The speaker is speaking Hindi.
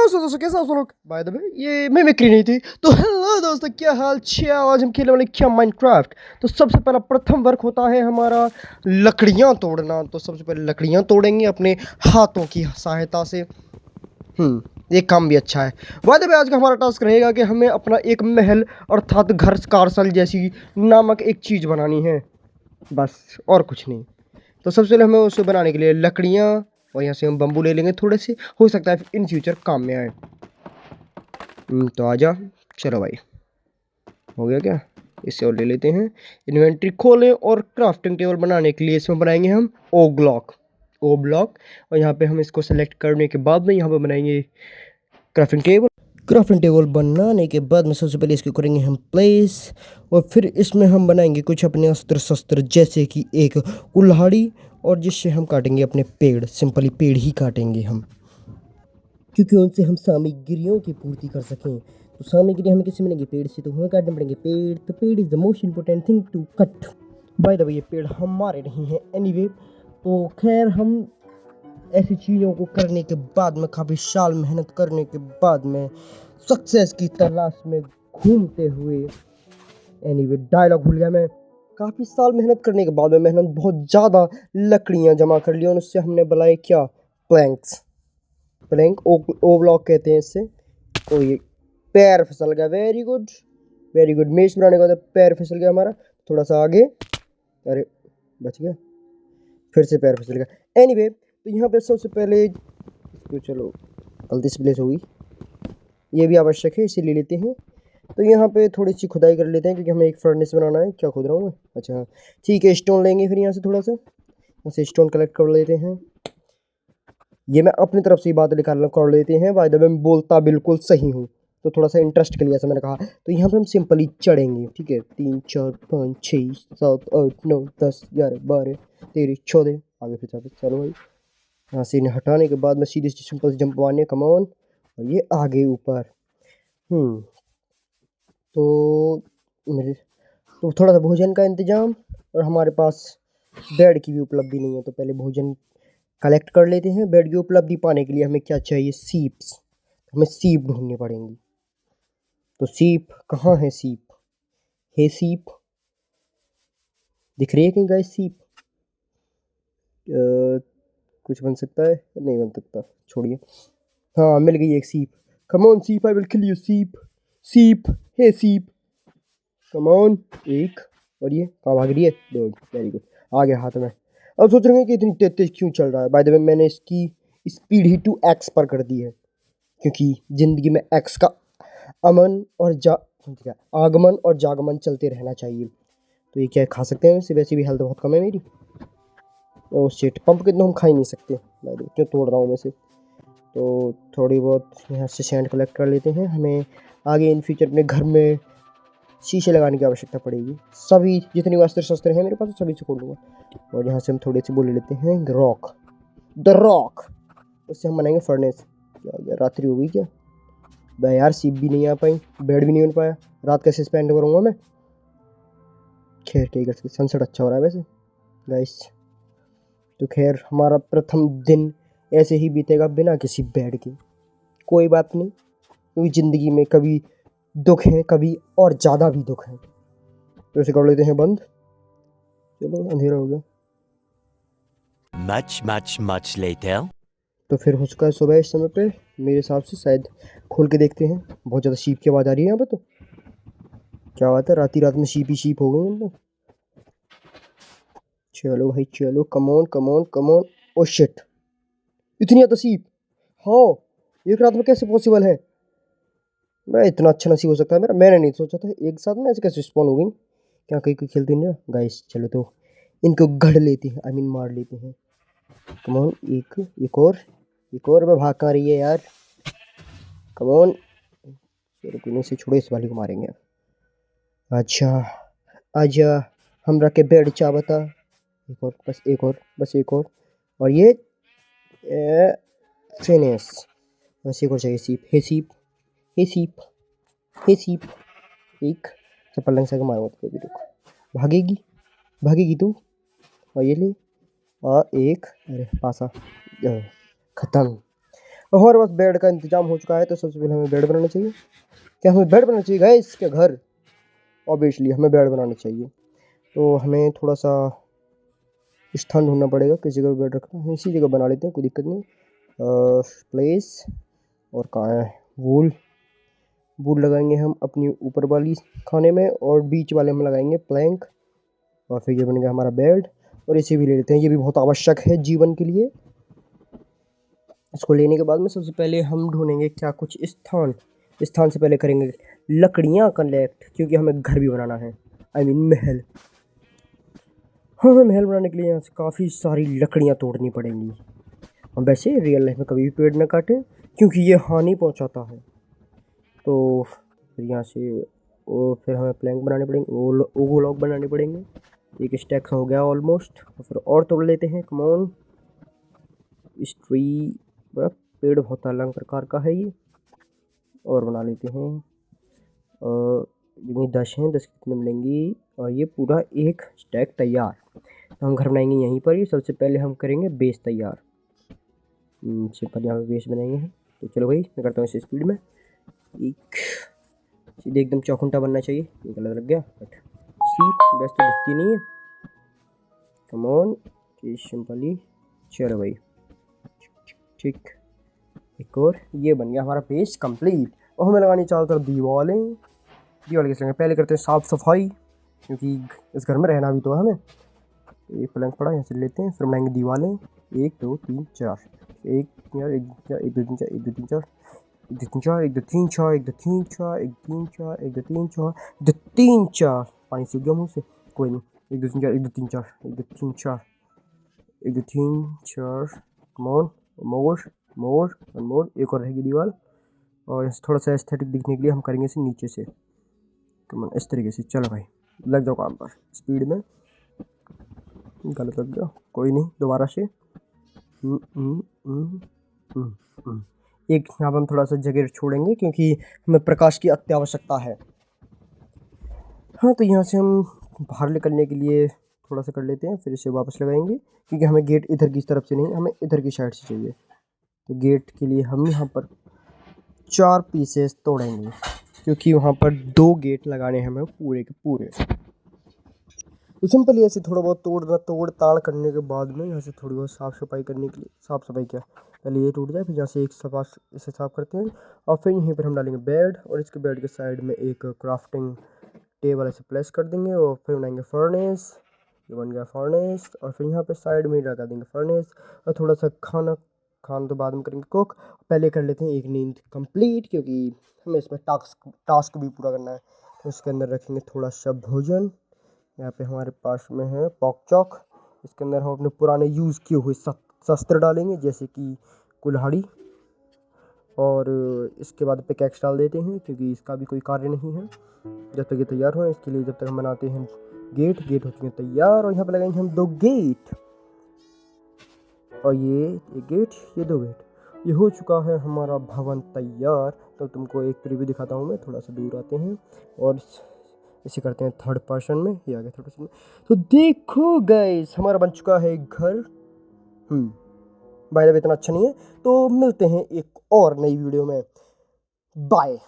दोस्तों कैसे हो लोग। बाय द वे ये मिमिक्री नहीं थी। तो हेलो दोस्तों, क्या हाल चाल। आज हम खेलने वाले क्या माइनक्राफ्ट। तो सबसे पहला प्रथम वर्क होता है हमारा लकड़ियाँ तोड़ना। तो सबसे पहले लकड़ियाँ तोड़ेंगे अपने हाथों की सहायता से। ये काम भी अच्छा है। बाय द वे आज का हमारा टास्क रहेगा कि हमें अपना एक महल अर्थात घर कारसल जैसी नामक एक चीज़ बनानी है, बस और कुछ नहीं। तो सबसे पहले हमें उसे बनाने के लिए लकड़ियाँ और यहाँ से हम बम्बू ले लेंगे थोड़े से, हो सकता है इन फ्यूचर काम में आए। तो आजा, चलो भाई, हो गया क्या। इसे और ले लेते हैं। इन्वेंट्री खोलें और क्राफ्टिंग टेबल बनाने के लिए इसमें बनाएंगे हम ओ ब्लॉक। और यहाँ पे हम इसको सेलेक्ट करने के बाद में यहाँ पे बनाएंगे क्राफ्टिंग टेबल। क्राफ्टिंग टेबल बनाने के बाद में सबसे पहले इसको करेंगे हम प्लेस, और फिर इसमें हम बनाएंगे कुछ अपने अस्त्र शस्त्र, जैसे कि एक कुल्हाड़ी, और जिससे हम काटेंगे अपने पेड़। सिंपली पेड़ ही काटेंगे हम, क्योंकि उनसे हम सामग्रियों की पूर्ति कर सकें। तो सामग्री हमें किससे मिलेंगे? पेड़ से। तो हमें काटने पड़ेंगे पेड़। तो पेड़ is the most important thing to cut. By the way ये पेड़ हमारे नहीं हैं एनीवे। तो खैर, हम ऐसी चीज़ों को करने के बाद में, काफ़ी साल मेहनत करने के बाद में, सक्सेस की तलाश में घूमते हुए, एनीवे डायलॉग भूल गया मैं। काफ़ी साल मेहनत करने के बाद में मैंने बहुत ज़्यादा लकड़ियाँ जमा कर ली और उससे हमने बनाए क्या? प्लैंक ओ ब्लॉक कहते हैं इससे। तो ये पैर फिसल गया। Very good very good. मेज बनाने के बाद पैर फिसल गया हमारा। थोड़ा सा आगे, अरे बच गया, फिर से पैर फिसल गया। एनीवे, तो यहाँ पे सबसे पहले इसको, चलो गलती से प्लेस होगी, ये भी आवश्यक है, इसे ले लेते हैं। तो यहाँ पे थोड़ी सी खुदाई कर लेते हैं, क्योंकि हमें एक फर्नेस बनाना है। क्या खोद रहा हूँ मैं? अच्छा हाँ, ठीक है। स्टोन लेंगे फिर यहाँ से थोड़ा सा, यहाँ से स्टोन कलेक्ट कर लेते हैं। ये मैं अपनी तरफ से ही बात निकालना कर लेते हैं। बाय द वे मैं बोलता बिल्कुल सही हूँ, तो थोड़ा सा इंटरेस्ट के लिए ऐसा मैंने कहा। तो यहाँ पे हम सिंपली चढ़ेंगे, ठीक है। 3 4 5 6 7 8 9 10 11 12 13 14 आगे फिर चलो भाई। यहाँ से इन्हें हटाने के बाद में सीधे सिंपल से जंप मारने, कम ऑन, और ये आगे ऊपर। तो मेरे तो थोड़ा सा भोजन का इंतज़ाम, और हमारे पास बेड की भी उपलब्धि नहीं है। तो पहले भोजन कलेक्ट कर लेते हैं। बेड की उपलब्धि पाने के लिए हमें क्या चाहिए? सीप्स। हमें सीप ढूंढनी पड़ेंगी। तो सीप कहाँ है? सीप है, सीप दिख रही है कहीं गाइस? सीप कुछ बन सकता है? नहीं बन सकता, छोड़िए। हाँ, मिल गई एक सीप। कम ऑन सीप, आई विल किल यू। सीप है, सीप कम ऑन। एक, और ये कहाँ भाग रही है? दो, वेरी गुड, आ गया हाथ में। अब सोच रहे हैं कि इतनी तेज तेज क्यों चल रहा है। बाय द वे मैंने इसकी स्पीड ही 2x पर कर दी है, क्योंकि ज़िंदगी में x का आगमन और जागमन चलते रहना चाहिए। तो ये क्या खा सकते हैं? वैसे भी हेल्थ बहुत कम है मेरी। ओह शिट, पंप कितना हम खा ही नहीं सकते। क्यों तोड़ रहा हूँ मैं इसे। तो थोड़ी बहुत यहाँ से सैंड कलेक्ट कर लेते हैं। हमें आगे इन फ्यूचर अपने घर में शीशे लगाने की आवश्यकता पड़ेगी। सभी जितनी अस्त्र शस्त्र हैं मेरे पास सभी से खोल लूँगा। और यहाँ से हम थोड़े से बोल लेते हैं द रॉक। उससे हम बनाएंगे फर्नेस। क्या रात्रि हो गई क्या? भाई यार, सीप भी नहीं आ पाई, बेड भी नहीं बन पाया। रात कैसे स्पेंड करूँगा मैं? खैर क्या कर सकते, सनसेट अच्छा हो रहा है वैसे गाइस। तो खैर हमारा प्रथम दिन ऐसे ही बीतेगा बिना किसी बेड के। कोई बात नहीं, क्योंकि ज़िंदगी में कभी दुख है, कभी और ज़्यादा भी दुख है। तो इसे कर लेते हैं बंद। चलो अंधेरा हो गया। Much later. तो फिर हो चुका है सुबह इस समय पे मेरे हिसाब से। शायद खोल के देखते हैं। बहुत ज़्यादा शीप की आवाज़ आ रही है यहाँ पे। तो क्या बात है, रात में शीप ही शीप हो गई मतलब। चलो भाई चलो, come on come on come on. Oh shit, इतनी ज़्यादा शीप। हाँ, एक रात में कैसे पॉसिबल है? मैं इतना अच्छा नसीब हो सकता है मेरा? मैंने नहीं सोचा था एक साथ में ऐसे कैसे स्पॉन हो गई। क्या कहीं कोई खेलते नहीं गाइस? चलो तो इनको गढ़ लेते हैं, आई मीन मार लेते हैं। कम ऑन, एक और। मैं भाग कहाँ रही है यार? कम ऑन, चलो कोई नहीं, से छोड़ो, इस वाले को मारेंगे। अच्छा आजा, हमरा के बेड चा बता। एक और, बस एक और ये फिनिश। बस एक और चाहिए। सीप। एक चप्पल लंग से मारो मत कभी। रुक, भागेगी तू। और ये ले, और एक, अरे पासा, खत्म। हमारे पास बेड का इंतजाम हो चुका है। तो सबसे पहले हमें बेड बनाना चाहिए। क्या हमें बेड बनाना चाहिए गाइस? क्या घर? ऑब्वियसली हमें बेड बनाना चाहिए। तो हमें थोड़ा सा स्थान ढूंढना पड़ेगा, किस जगह बेड रखना है। इसी जगह बना लेते हैं, कोई दिक्कत नहीं। प्लेस और कहाँ है? वूल वूल लगाएंगे हम अपनी ऊपर वाली खाने में, और बीच वाले में लगाएंगे प्लैंक। और फिर ये बनेगा हमारा बेड। और इसे भी ले लेते हैं, ये भी बहुत आवश्यक है जीवन के लिए। इसको लेने के बाद में सबसे पहले हम ढूंढेंगे क्या कुछ स्थान। स्थान से पहले करेंगे लकड़ियाँ कलेक्ट, क्योंकि हमें घर भी बनाना है। आई मीन महल। हमें महल बनाने के लिए यहाँ से काफ़ी सारी लकड़ियाँ तोड़नी पड़ेंगी। हम वैसे रियल लाइफ में कभी भी पेड़ न काटें, क्योंकि ये हानि पहुँचाता है। तो फिर यहाँ से फिर हमें प्लैंक बनाने पड़ेंगे, ओगो लॉक बनाने पड़ेंगे। एक स्टैक हो गया ऑलमोस्ट। फिर और तोड़ लेते हैं, कमॉन। इस ट्री पेड़ बहुत अलग प्रकार का है ये। और बना लेते हैं। ये 10 हैं, 10 कितने मिलेंगी? और ये पूरा एक स्टैक तैयार। तो हम घर बनाएंगे यहीं पर ही। सबसे पहले हम करेंगे बेस तैयार। सिंपल यहाँ पे बेस बनाएंगे हम। तो चलो भाई, मैं करता हूँ इसे स्पीड में। एक सीधे एकदम चौखुंटा बनना चाहिए। ये गलत लग गया, बट सी बेस तो दिखती नहीं है। Come on, simply. चलो भाई, ठीक। एक और ये बन गया हमारा बेस कंप्लीट। और हमें लगानी चारों तरफ दीवारें। दीवार कैसे लगाएंगे? पहले करते हैं साफ सफाई, क्योंकि इस घर में रहना भी तो है हमें। एक प्लैंक पड़ा, यहाँ से लेते हैं। फिर बनाएंगे दीवारें। 1 2 3 4। एक यार, एक 2 3 4, 1 2 3 4, 1 2 3 4, 1 2 3 4, 1 2 3 4, 1 3 4, 1 2 3 4, 1 2 3 4। पानी सूख गया मुँह से, कोई नहीं। 1 2 3 4, 1 2 3 4, 1 2 3 4, 1 2 3 4। मोर मोर मोर और मोर। एक और रहेगी दीवार। और थोड़ा सा एस्थेटिक दिखने के लिए हम करेंगे इसे नीचे से। कमन, इस तरीके से। चलो भाई, लग जाओ काम पर स्पीड में। गलत लग गया, कोई नहीं, दोबारा से। एक यहाँ पर हम थोड़ा सा जगह छोड़ेंगे, क्योंकि हमें प्रकाश की अत्यावश्यकता है। हाँ, तो यहाँ से हम बाहर निकलने के लिए थोड़ा सा कर लेते हैं, फिर इसे वापस लगाएंगे, क्योंकि हमें गेट इधर की तरफ से नहीं, हमें इधर की साइड से चाहिए। तो गेट के लिए हम यहाँ पर 4 पीसेस तोड़ेंगे, क्योंकि वहाँ पर 2 गेट लगाने हैं हमें पूरे के पूरे। तो सिंपली ऐसे थोड़ा बहुत तोड़ ताड़ करने के बाद में यहाँ से थोड़ी बहुत साफ़ सफाई करने के लिए, साफ़ सफाई क्या, पहले ये टूट जाए, फिर यहाँ से एक इसे साफ़ करते हैं। और फिर यहीं पर हम डालेंगे बेड, और इसके बेड के साइड में एक क्राफ्टिंग टेबल ऐसे प्लेस कर देंगे। और फिर बनाएंगे फर्नेस। ये बन गया फर्नेस। और फिर यहाँ पे साइड में ही लगा देंगे फर्नेस। और थोड़ा सा खाना तो बाद में करेंगे कुक। पहले कर लेते हैं एक नींद कंप्लीट, क्योंकि हमें इसमें टास्क भी पूरा करना है। तो इसके अंदर रखेंगे थोड़ा सा भोजन। यहाँ पे हमारे पास में है पॉक चौक। इसके अंदर हम अपने पुराने यूज़ किए हुए शस्त्र डालेंगे, जैसे कि कुल्हाड़ी। और इसके बाद पिकैक्स डाल देते हैं, क्योंकि इसका भी कोई कार्य नहीं है जब तक ये तैयार हो। इसके लिए जब तक हम बनाते हैं गेट होती हैं तैयार। और यहाँ पे लगाएंगे हम 2 गेट। और ये एक गेट, ये 2 गेट। ये हो चुका है हमारा भवन तैयार। तो तुमको एक प्रीव्यू दिखाता हूँ मैं। थोड़ा सा दूर आते हैं और इसे करते हैं 3rd पर्सन में। ये आ गया 3rd पर्सन में। तो देखो गाइस, हमारा बन चुका है घर। बाय द वे इतना अच्छा नहीं है। तो मिलते हैं एक और नई वीडियो में। बाय।